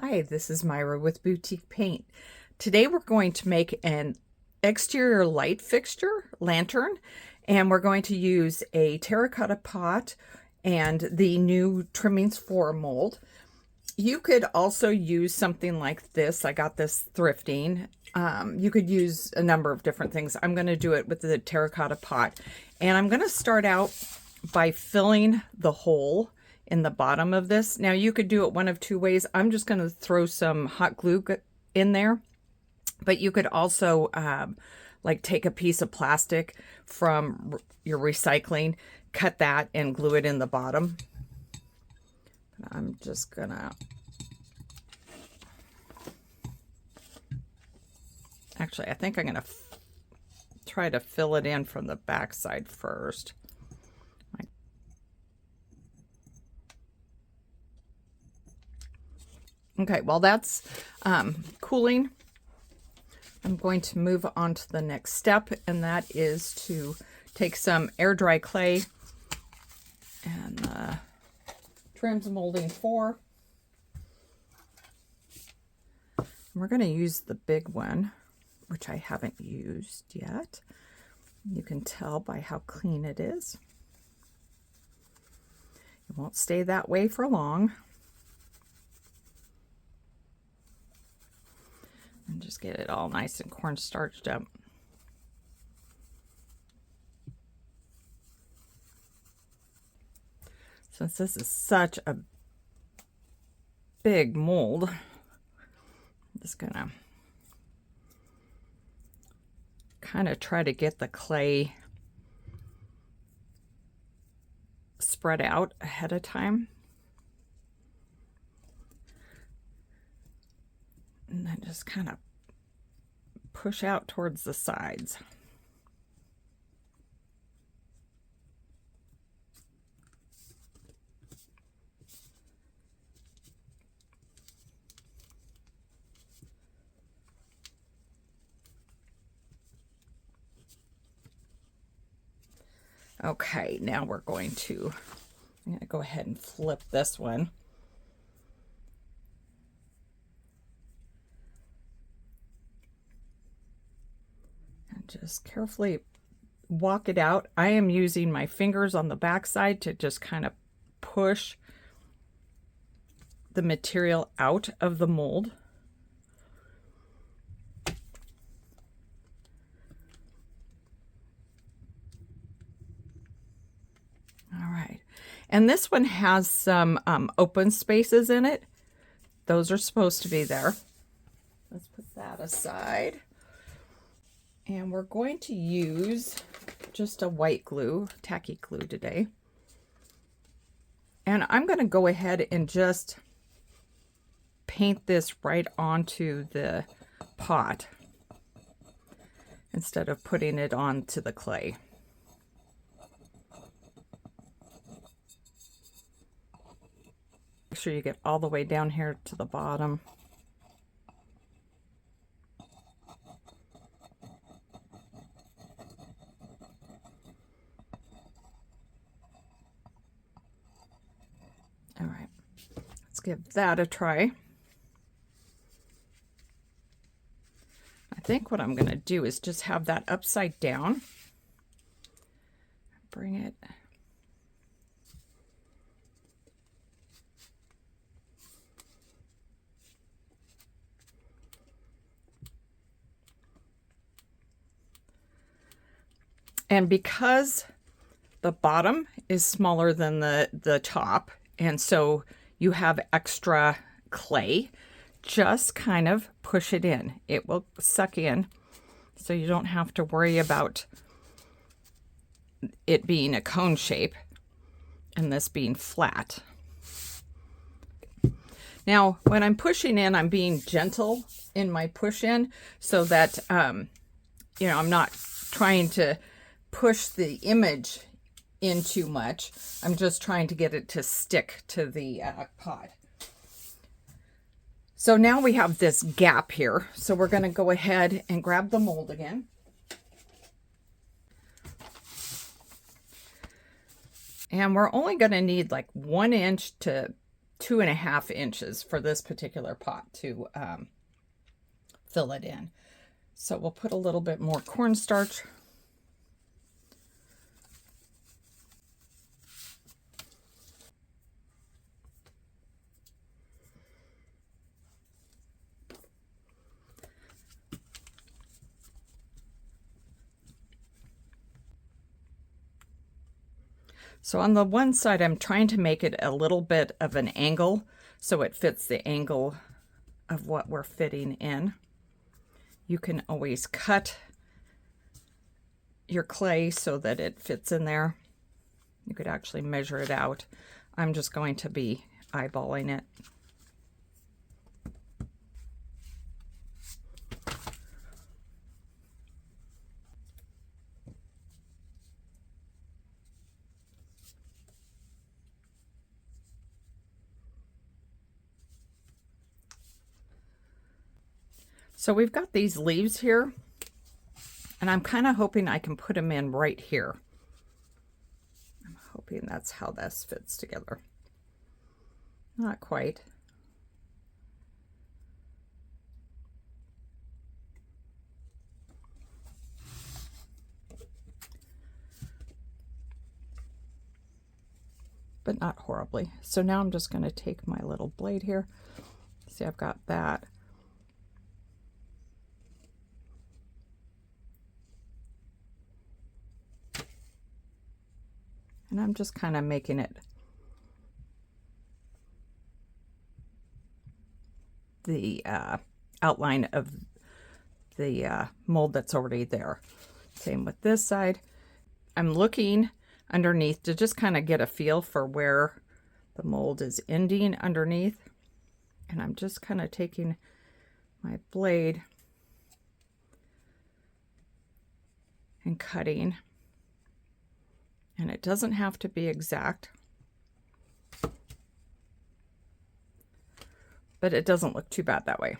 Hi, this is Myra with Boutique Paint. Today we're going to make an exterior light fixture lantern, and we're going to use a terracotta pot and the new Trimmings 4 mold. You could also use something like this. I got this thrifting. You could use a number of different things. I'm going to do it with the terracotta pot, and I'm going to start out by filling the hole in the bottom of this. Now you could do it one of two ways. I'm just going to throw some hot glue in there, but you could also like take a piece of plastic from your recycling, cut that and glue it in the bottom. I'm just gonna actually, I think I'm gonna try to fill it in from the back side first. Okay, while that's cooling, I'm going to move on to the next step, and that is to take some air dry clay and Trims Molding 4. And we're going to use the big one, which I haven't used yet. You can tell by how clean it is. It won't stay that way for long. And just get it all nice and cornstarched up. Since this is such a big mold, I'm just gonna kind of try to get the clay spread out ahead of time. And then just kind of push out towards the sides. Okay, now I'm going to go ahead and flip this one. Just carefully walk it out. I am using my fingers on the back side to just kind of push the material out of the mold. All right, and this one has some open spaces in it. Those are supposed to be there. Let's put that aside. And we're going to use just a white glue, tacky glue today. And I'm going to go ahead and just paint this right onto the pot instead of putting it onto the clay. Make sure you get all the way down here to the bottom. All right, let's give that a try. I think what I'm going to do is just have that upside down. Bring it. And because the bottom is smaller than the top, and so you have extra clay, just kind of push it in. It will suck in, so you don't have to worry about it being a cone shape and this being flat. Now, when I'm pushing in, I'm being gentle in my push in so that, you know, I'm not trying to push the image in too much. I'm just trying to get it to stick to the pot. So now we have this gap here. So we're going to go ahead and grab the mold again. And we're only going to need like 1 inch to 2.5 inches for this particular pot to fill it in. So we'll put a little bit more cornstarch. So on the one side, I'm trying to make it a little bit of an angle so it fits the angle of what we're fitting in. You can always cut your clay so that it fits in there. You could actually measure it out. I'm just going to be eyeballing it. So we've got these leaves here, and I'm kind of hoping I can put them in right here. I'm hoping that's how this fits together. Not quite. But not horribly. So now I'm just going to take my little blade here. See, I've got that. And I'm just kind of making it the outline of the mold that's already there. Same with this side. I'm looking underneath to just kind of get a feel for where the mold is ending underneath. And I'm just kind of taking my blade and cutting. And it doesn't have to be exact, but it doesn't look too bad that way.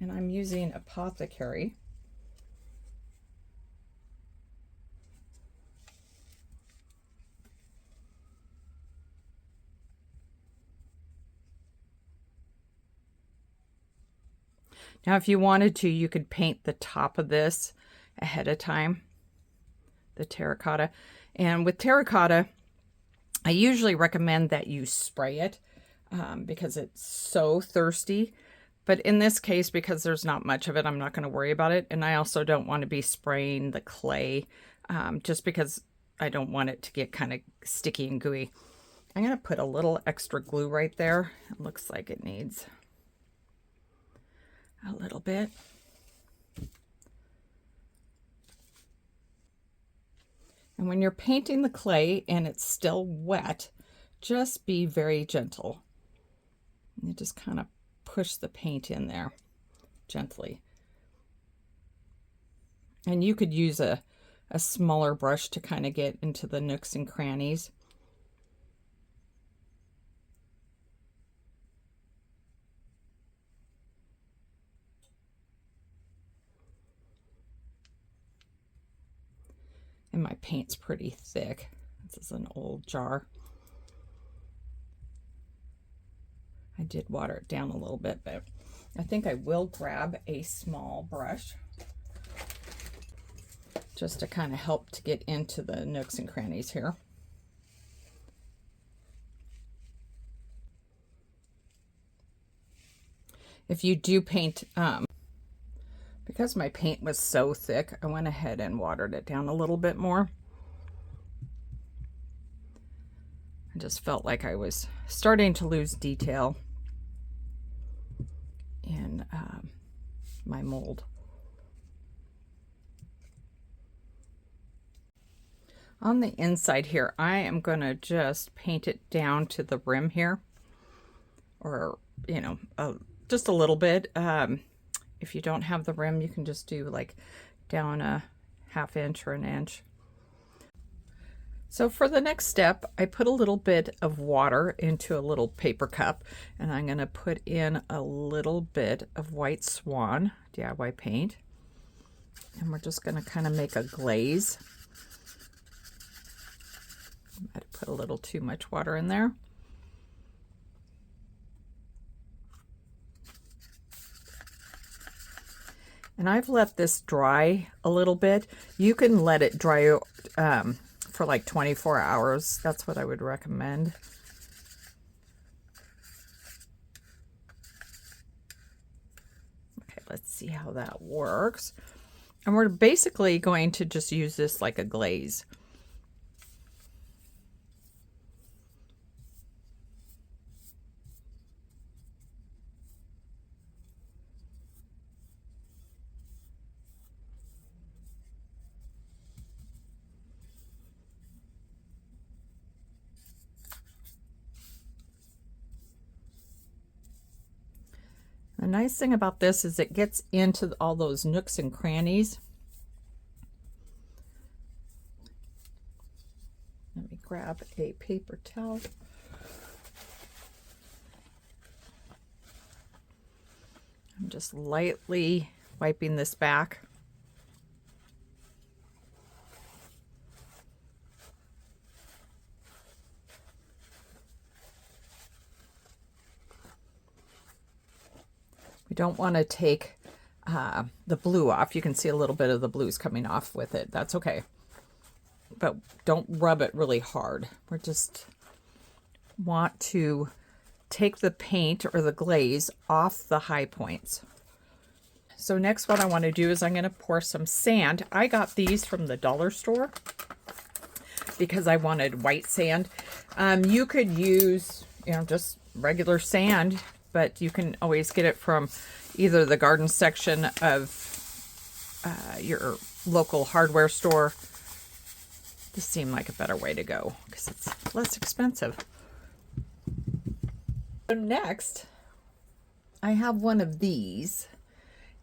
And I'm using Apothecary. Now, if you wanted to, you could paint the top of this ahead of time, the terracotta. And with terracotta, I usually recommend that you spray it because it's so thirsty. But in this case, because there's not much of it, I'm not going to worry about it. And I also don't want to be spraying the clay just because I don't want it to get kind of sticky and gooey. I'm going to put a little extra glue right there. It looks like it needs a little bit. And when you're painting the clay and it's still wet, just be very gentle. You just kind of push the paint in there gently. And you could use a smaller brush to kind of get into the nooks and crannies. And my paint's pretty thick. This is an old jar. I did water it down a little bit, but I think I will grab a small brush just to kind of help to get into the nooks and crannies here. If you do paint, because my paint was so thick, I went ahead and watered it down a little bit more. I just felt like I was starting to lose detail in my mold. On the inside here, I am going to just paint it down to the rim here, or, you know, just a little bit. If you don't have the rim, you can just do like down a 1/2 inch or an inch. So for the next step, I put a little bit of water into a little paper cup, and I'm going to put in a little bit of White Swan DIY paint. And we're just going to kind of make a glaze. I might have put a little too much water in there. And I've let this dry a little bit. You can let it dry for like 24 hours. That's what I would recommend. Okay, let's see how that works. And we're basically going to just use this like a glaze. The nice thing about this is it gets into all those nooks and crannies. Let me grab a paper towel. I'm just lightly wiping this back. We don't want to take the blue off. You can see a little bit of the blues coming off with it. That's okay. But don't rub it really hard. We just want to take the paint or the glaze off the high points. So next what I want to do is I'm going to pour some sand. I got these from the dollar store because I wanted white sand. You could use, just regular sand, but you can always get it from either the garden section of your local hardware store. This seemed like a better way to go because it's less expensive. So next, I have one of these,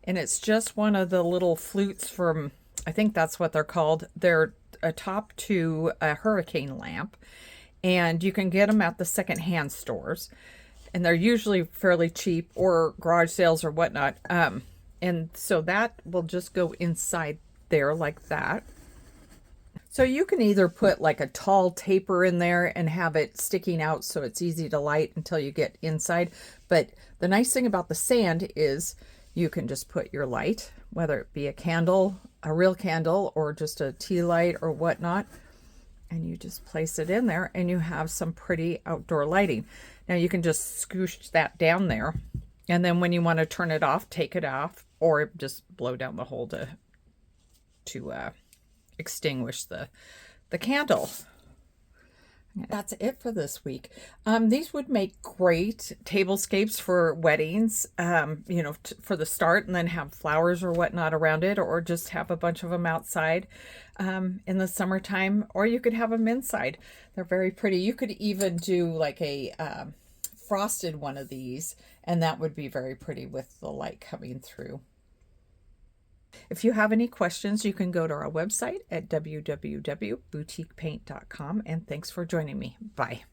and it's just one of the little flutes from, I think that's what they're called. They're a top to a hurricane lamp, and you can get them at the secondhand stores, and they're usually fairly cheap, or garage sales or whatnot. And so that will just go inside there like that. So you can either put like a tall taper in there and have it sticking out so it's easy to light until you get inside. But the nice thing about the sand is you can just put your light, whether it be a candle, a real candle, or just a tea light or whatnot, and you just place it in there and you have some pretty outdoor lighting. Now you can just scoosh that down there, and then when you want to turn it off, take it off, or just blow down the hole to extinguish the candle. That's it for this week. These would make great tablescapes for weddings, for the start, and then have flowers or whatnot around it, or just have a bunch of them outside in the summertime, or you could have them inside. They're very pretty. You could even do like a frosted one of these, and that would be very pretty with the light coming through. If you have any questions, you can go to our website at www.boutiquepaint.com, and thanks for joining me. Bye.